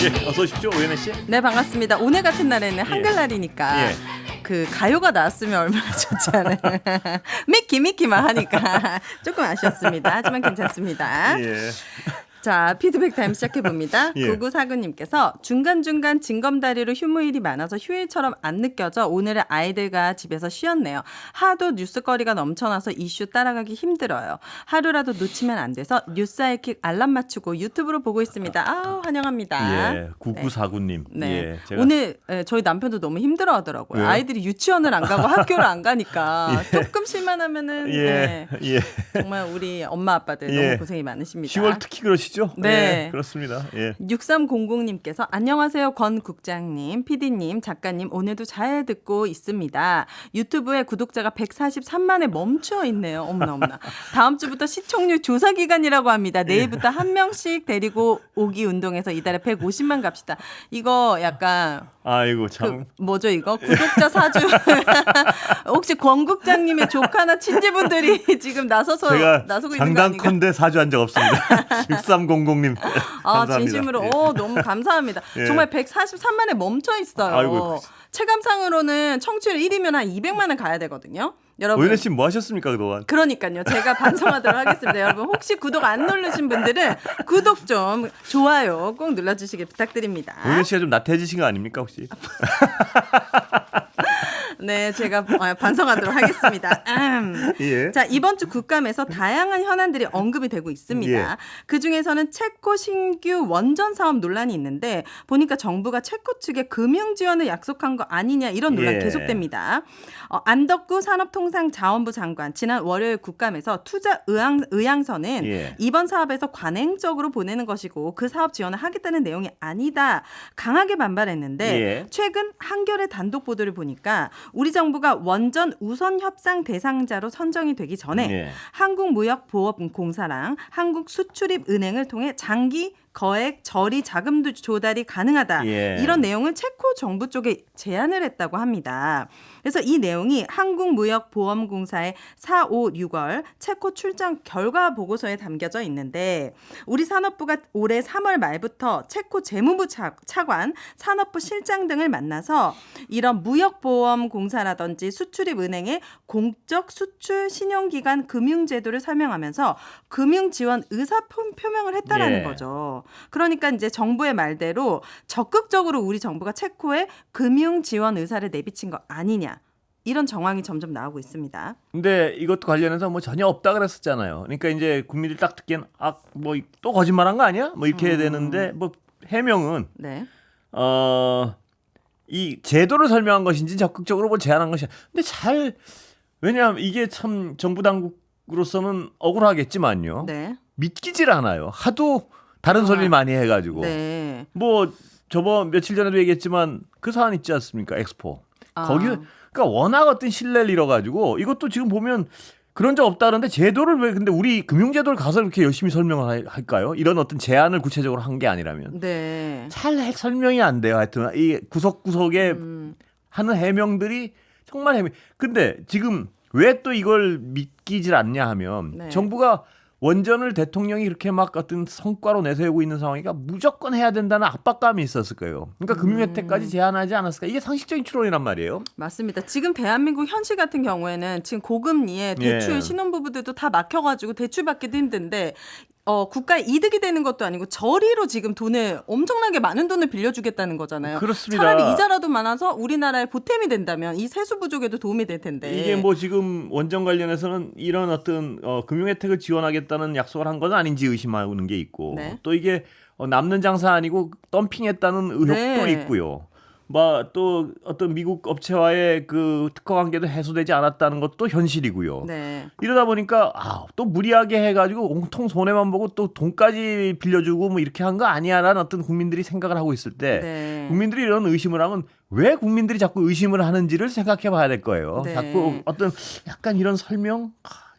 예, 어서 오십시오, 오연혜 씨. 네, 반갑습니다. 오늘 같은 날에는 한글날이니까 예. 그 가요가 나왔으면 얼마나 좋지 않아요. 미키만 하니까 조금 아쉬웠습니다. 하지만 괜찮습니다. 예. 자, 피드백 타임 시작해봅니다. 예. 9949님께서 중간중간 징검다리로 휴무일이 많아서 휴일처럼 안 느껴져 오늘은 아이들과 집에서 쉬었네요. 하도 뉴스거리가 넘쳐나서 이슈 따라가기 힘들어요. 하루라도 놓치면 안 돼서 뉴스 아이킥 알람 맞추고 유튜브로 보고 있습니다. 아, 환영합니다. 예, 9949님. 네. 예, 제가 오늘 저희 남편도 너무 힘들어 하더라고요. 왜요? 아이들이 유치원을 안 가고 학교를 안 가니까 예. 조금 쉴만 하면은 예, 네. 예. 정말 우리 엄마 아빠들 예. 너무 고생이 많으십니다. 10월 특히 그러시죠? 네. 예, 그렇습니다. 예. 6300님께서 안녕하세요. 권 국장님, PD님, 작가님 오늘도 잘 듣고 있습니다. 유튜브에 구독자가 143만에 멈춰 있네요. 어머나. 다음 주부터 시청률 조사 기간이라고 합니다. 내일부터 한 명씩 데리고 오기 운동해서 이달에 150만 갑시다. 이거 약간 아이고 참. 뭐죠 이거? 구독자 사주. 혹시 권 국장님의 조카나 친지분들이 지금 나서고 제가 있는 거 아닌가? 장단컨대 사주한 적 없습니다. 6300님. 아, 감사합니다. 진심으로 예. 너무 감사합니다. 예. 정말 143만에 멈춰 있어요. 아이고. 체감상으로는 청취율 1위면 한 200만은 가야 되거든요. 여러분. 오연혜 씨 뭐 하셨습니까 그동안? 그러니까요. 제가 반성하도록 하겠습니다. 여러분 혹시 구독 안 누르신 분들은 구독 좀 좋아요 꼭 눌러주시길 부탁드립니다. 오연혜 씨가 좀 나태해지신 거 아닙니까 혹시? 네, 제가 반성하도록 하겠습니다. 예. 자, 이번 주 국감에서 다양한 현안들이 언급이 되고 있습니다. 예. 그중에서는 체코 신규 원전 사업 논란이 있는데 보니까 정부가 체코 측에 금융 지원을 약속한 거 아니냐 이런 논란이 예. 계속됩니다. 안덕구 산업통상자원부 장관 지난 월요일 국감에서 투자 의향서는 예. 이번 사업에서 관행적으로 보내는 것이고 그 사업 지원을 하겠다는 내용이 아니다. 강하게 반발했는데 예. 최근 한겨레 단독 보도를 보니까 우리 정부가 원전 우선 협상 대상자로 선정이 되기 전에 예. 한국무역보험공사랑 한국수출입은행을 통해 장기 거액 저리 자금 조달이 가능하다. 예. 이런 내용을 체코 정부 쪽에 제안을 했다고 합니다. 그래서 이 내용이 한국무역보험공사의 456월 체코 출장 결과 보고서에 담겨져 있는데 우리 산업부가 올해 3월 말부터 체코 재무부 차관, 산업부 실장 등을 만나서 이런 무역보험공사라든지 수출입은행의 공적 수출 신용기관 금융제도를 설명하면서 금융지원 의사 표명을 했다라는 예. 거죠. 그러니까 이제 정부의 말대로 적극적으로 우리 정부가 체코에 금융 지원 의사를 내비친 거 아니냐. 이런 정황이 점점 나오고 있습니다. 근데 이것도 관련해서 뭐 전혀 없다 그랬었잖아요. 그러니까 이제 국민들이 딱 듣기엔 뭐 또 거짓말한 거 아니야? 뭐 이렇게 되는데 뭐 해명은 네. 이 제도를 설명한 것인지 적극적으로 뭐 제안한 것이. 근데 왜냐하면 이게 참 정부 당국으로서는 억울하겠지만요. 네. 믿기질 않아요. 하도 다른 소리를 많이 해가지고. 네. 뭐 저번 며칠 전에도 얘기했지만 그 사안 있지 않습니까? 엑스포. 거기 그러니까 워낙 어떤 신뢰를 잃어가지고 이것도 지금 보면 그런 적 없다는데 제도를 왜 근데 우리 금융제도를 가서 이렇게 열심히 설명을 할까요? 이런 어떤 제안을 구체적으로 한 게 아니라면. 네. 잘 설명이 안 돼요. 하여튼 이 구석구석에 하는 해명들이 정말 해명. 근데 지금 왜 또 이걸 믿기질 않냐 하면 네. 정부가 원전을 대통령이 이렇게 막 어떤 성과로 내세우고 있는 상황이니까 무조건 해야 된다는 압박감이 있었을 거예요. 그러니까 금융혜택까지 제한하지 않았을까. 이게 상식적인 추론이란 말이에요. 맞습니다. 지금 대한민국 현실 같은 경우에는 지금 고금리에 대출 예. 신혼부부들도 다 막혀가지고 대출 받기도 힘든데 국가에 이득이 되는 것도 아니고 저리로 지금 돈을 엄청나게 많은 돈을 빌려주겠다는 거잖아요. 그렇습니다. 차라리 이자라도 많아서 우리나라에 보탬이 된다면 이 세수 부족에도 도움이 될 텐데. 이게 뭐 지금 원전 관련해서는 이런 어떤 금융 혜택을 지원하겠다는 약속을 한 건 아닌지 의심하는 게 있고 네. 또 이게 남는 장사 아니고 덤핑했다는 의혹도 네. 있고요. 뭐 또 어떤 미국 업체와의 그 특허 관계도 해소되지 않았다는 것도 현실이고요. 네. 이러다 보니까 또 무리하게 해가지고 온통 손해만 보고 또 돈까지 빌려주고 뭐 이렇게 한 거 아니야라는 어떤 국민들이 생각을 하고 있을 때 네. 국민들이 이런 의심을 하면 왜 국민들이 자꾸 의심을 하는지를 생각해 봐야 될 거예요. 네. 자꾸 어떤 약간 이런 설명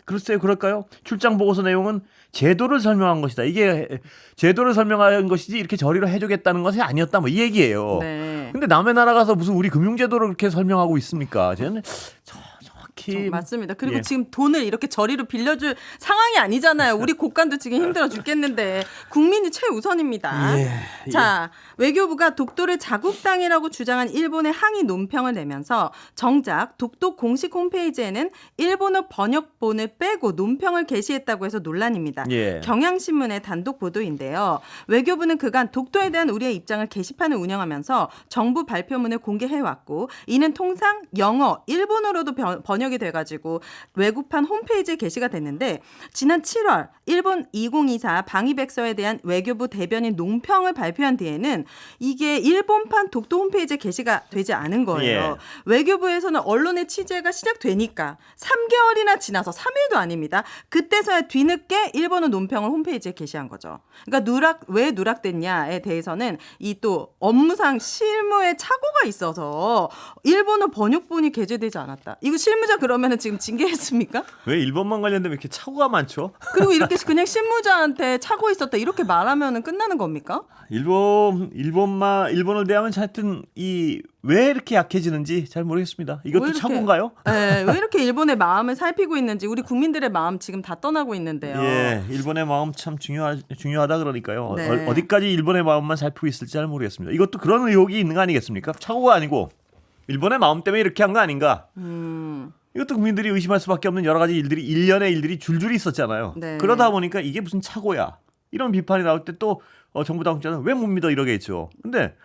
글쎄요, 그럴까요? 출장 보고서 내용은 제도를 설명한 것이다. 이게 제도를 설명한 것이지 이렇게 저리로 해주겠다는 것이 아니었다. 뭐 이 얘기예요. 네. 근데 남의 나라 가서 무슨 우리 금융제도를 이렇게 설명하고 있습니까? 저는 정확히 특히 맞습니다. 그리고 예. 지금 돈을 이렇게 저리로 빌려줄 상황이 아니잖아요. 우리 국간도 지금 힘들어 죽겠는데 국민이 최우선입니다. 예. 자, 외교부가 독도를 자국당이라고 주장한 일본의 항의 논평을 내면서 정작 독도 공식 홈페이지에는 일본어 번역본을 빼고 논평을 게시했다고 해서 논란입니다. 예. 경향신문의 단독 보도인데요. 외교부는 그간 독도에 대한 우리의 입장을 게시판을 운영하면서 정부 발표문을 공개해왔고 이는 통상 영어, 일본어로도 번역이 돼가지고 외국판 홈페이지에 게시가 됐는데 지난 7월 일본 2024 방위백서에 대한 외교부 대변인 논평을 발표한 뒤에는 이게 일본판 독도 홈페이지에 게시가 되지 않은 거예요. 예. 외교부에서는 언론의 취재가 시작되니까 3개월이나 지나서 3일도 아닙니다. 그때서야 뒤늦게 일본어 논평을 홈페이지에 게시한 거죠. 그러니까 왜 누락됐냐에 대해서는 이 또 업무상 실무에 착오가 있어서 일본어 번역본이 게재되지 않았다. 이거 실무자 그러면은 지금 징계했습니까? 왜 일본만 관련되면 이렇게 착오가 많죠? 그리고 이렇게 그냥 실무자한테 착오 있었다 이렇게 말하면은 끝나는 겁니까? 일본을 대하면 하여튼 왜 이렇게 약해지는지 잘 모르겠습니다. 이것도 왜 이렇게- 착오인가요? 네, 왜 이렇게 일본의 마음을 살피고 있는지 우리 국민들의 마음 지금 다 떠나고 있는데요. 예, 일본의 마음 참 중요하다 그러니까요. 네. 어디까지 일본의 마음만 살피고 있을지 잘 모르겠습니다. 이것도 그런 의혹이 있는 거 아니겠습니까? 착오가 아니고 일본의 마음 때문에 이렇게 한 거 아닌가? 이것도 국민들이 의심할 수밖에 없는 여러 가지 일들이 일련의 일들이 줄줄이 있었잖아요. 네. 그러다 보니까 이게 무슨 착오야? 이런 비판이 나올 때 또 정부 당국자는 왜 못 믿어 이러겠죠. 근데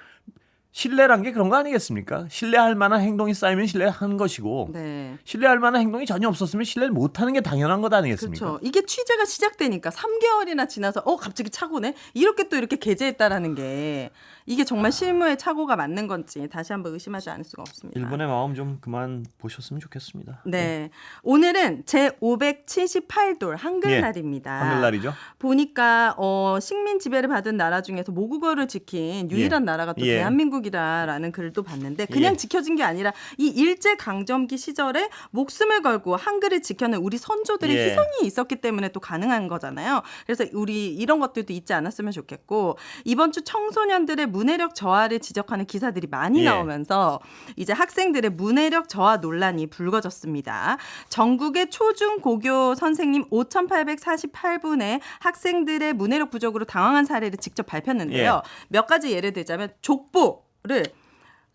신뢰란 게 그런 거 아니겠습니까? 신뢰할 만한 행동이 쌓이면 신뢰하는 것이고 네. 신뢰할 만한 행동이 전혀 없었으면 신뢰를 못하는 게 당연한 것 아니겠습니까? 그렇죠. 이게 취재가 시작되니까 3개월이나 지나서 갑자기 착오네? 이렇게 또 이렇게 게재했다라는 게 이게 정말 실무의 착오가 맞는 건지 다시 한번 의심하지 않을 수가 없습니다. 일본의 마음 좀 그만 보셨으면 좋겠습니다. 네. 오늘은 제578돌 한글날입니다. 한글날이죠. 보니까 식민 지배를 받은 나라 중에서 모국어를 지킨 유일한 나라가 또 예. 대한민국이라는 글을 또 봤는데 그냥 예. 지켜진 게 아니라 이 일제 강점기 시절에 목숨을 걸고 한글을 지켜낸 우리 선조들의 예. 희생이 있었기 때문에 또 가능한 거잖아요. 그래서 우리 이런 것들도 잊지 않았으면 좋겠고 이번 주 청소년들의 문해력 저하를 지적하는 기사들이 많이 예. 나오면서 이제 학생들의 문해력 저하 논란이 불거졌습니다. 전국의 초중 고교 선생님 5,848분의 학생들의 문해력 부족으로 당황한 사례를 직접 발표했는데요. 몇 가지 예를 들자면 족보를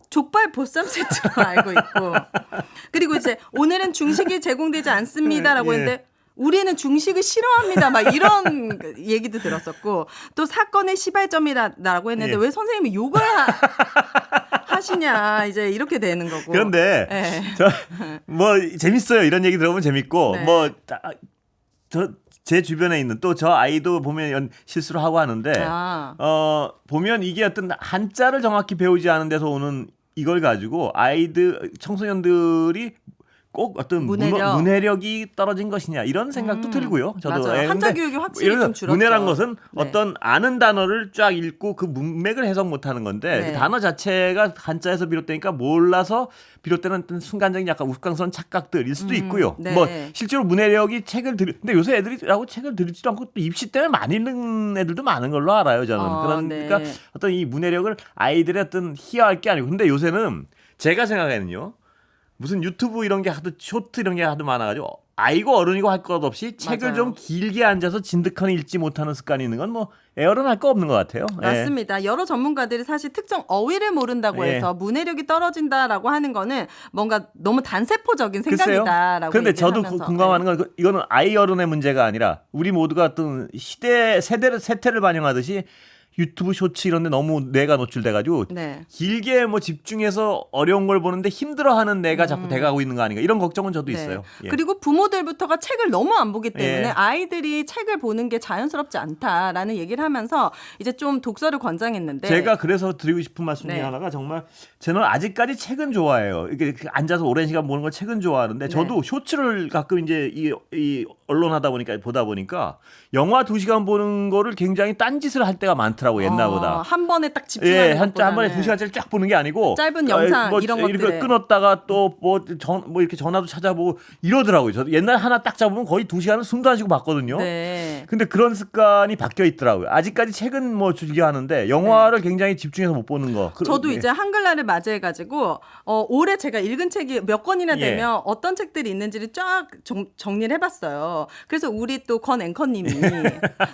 족발 보쌈 세트로 알고 있고 그리고 이제 오늘은 중식이 제공되지 않습니다라고 예. 했는데 우리는 중식을 싫어합니다. 막 이런 얘기도 들었었고 또 사건의 시발점이라고 했는데 예. 왜 선생님이 욕을 하시냐 이제 이렇게 되는 거고. 그런데 네. 뭐 재밌어요. 이런 얘기 들어보면 재밌고 네. 제 주변에 있는 또 저 아이도 보면 실수를 하고 하는데 보면 이게 어떤 한자를 정확히 배우지 않은 데서 오는 이걸 가지고 청소년들이 꼭 어떤 문해력이 떨어진 것이냐 이런 생각도 들고요. 저도 맞아요. 한자 교육이 확실히 좀 줄었죠. 문해란 것은 네. 어떤 아는 단어를 쫙 읽고 그 문맥을 해석 못하는 건데 네. 그 단어 자체가 한자에서 비롯되니까 몰라서 비롯되는 어떤 순간적인 약간 우스꽝스러운 착각들일 수도 있고요. 네. 뭐 실제로 문해력이 근데 요새 애들이라고 책을 들지도 않고 또 입시 때문에 많이 읽는 애들도 많은 걸로 알아요. 저는 그러니까 네. 어떤 이 문해력을 아이들의 어떤 희화할 게 아니고 근데 요새는 제가 생각에는요. 무슨 유튜브 이런 게 쇼트 이런 게 하도 많아가지고 아이고 어른이고 할 것 없이 책을 맞아요. 좀 길게 앉아서 진득하니 읽지 못하는 습관이 있는 건 뭐 애어른할 거 없는 것 같아요. 맞습니다. 여러 전문가들이 사실 특정 어휘를 모른다고 예. 해서 문해력이 떨어진다라고 하는 거는 뭔가 너무 단세포적인 글쎄요. 생각이다라고 그런데 얘기를 저도 하면서. 공감하는 건 이거는 아이 어른의 문제가 아니라 우리 모두가 어떤 세태를 반영하듯이 유튜브 쇼츠 이런 데 너무 뇌가 노출돼가지고 네. 길게 뭐 집중해서 어려운 걸 보는데 힘들어하는 뇌가 자꾸 돼가고 있는 거 아닌가 이런 걱정은 저도 있어요. 예. 그리고 부모들부터가 책을 너무 안 보기 때문에 예. 아이들이 책을 보는 게 자연스럽지 않다라는 얘기를 하면서 이제 좀 독서를 권장했는데 제가 그래서 드리고 싶은 말씀 중에 네. 하나가 정말 저는 아직까지 책은 좋아해요. 이렇게 앉아서 오랜 시간 보는 걸 책은 좋아하는데 저도 쇼츠를 가끔 이제 이 언론 하다 보니까 보다 보니까 영화 2시간 보는 거를 굉장히 딴짓을 할 때가 많더라고요. 많더라고 옛날보다. 한 번에 딱 집중하는 예, 한 것보다는. 번에 2시간짜리 쫙 보는 게 아니고 짧은 영상 뭐 이런 이렇게 것들에. 끊었다가 또 뭐 이렇게 전화도 찾아보고 이러더라고요. 저도 옛날 하나 딱 잡으면 거의 2시간은 숨도 안 쉬고 봤거든요. 네. 근데 그런 습관이 바뀌어 있더라고요. 아직까지 책은 뭐 즐겨 하는데 영화를 굉장히 집중해서 못 보는 거. 저도 네. 이제 한글날을 맞이해가지고 올해 제가 읽은 책이 몇 권이나 예. 되면 어떤 책들이 있는지를 쫙 정리를 해봤어요. 그래서 우리 또 권 앵커님이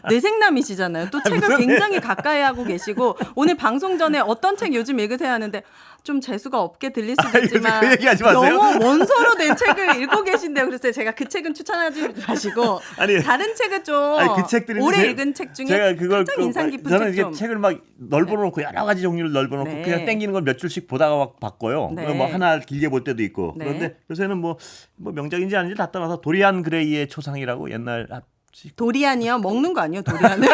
뇌생남이시잖아요. 또 책을 굉장히 가까이 하고 계시고 오늘 방송 전에 어떤 책 요즘 읽으세요 하는데 좀 재수가 없게 들릴 수도 있지만 그 얘기하지 마세요. 너무 원서로 된 책을 읽고 계신데요. 그래서 제가 그 책은 추천하지 마시고 아니, 다른 책을 좀 아니, 그 책들이 올해 제- 읽은 책 중에 제가 그걸 가장 인상 깊은 저는 책 이게 좀. 책을 막 넓어놓고 여러 가지 종류를 넓어놓고 네. 그냥 땡기는 걸 몇 줄씩 보다가 막 바꿔요. 네. 뭐 하나 길게 볼 때도 있고. 네. 그런데 요새는 뭐 명작인지 아닌지 다 떠나서 도리안 그레이의 초상이라고 옛날 도리안이요? 먹는 거 아니에요? 도리안을?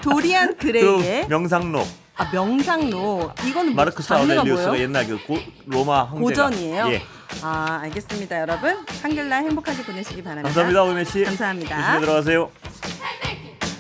도리안 그레이의 그 명상록 명상록. 이거는 뭐 마르크스 장르가 아우렐리우스가 뭐예요? 옛날 그 로마 황제가 고전이에요? 예. 알겠습니다, 여러분. 한글날 행복하게 보내시기 바랍니다. 감사합니다, 오메 씨. 감사합니다. 조심히 들어가세요.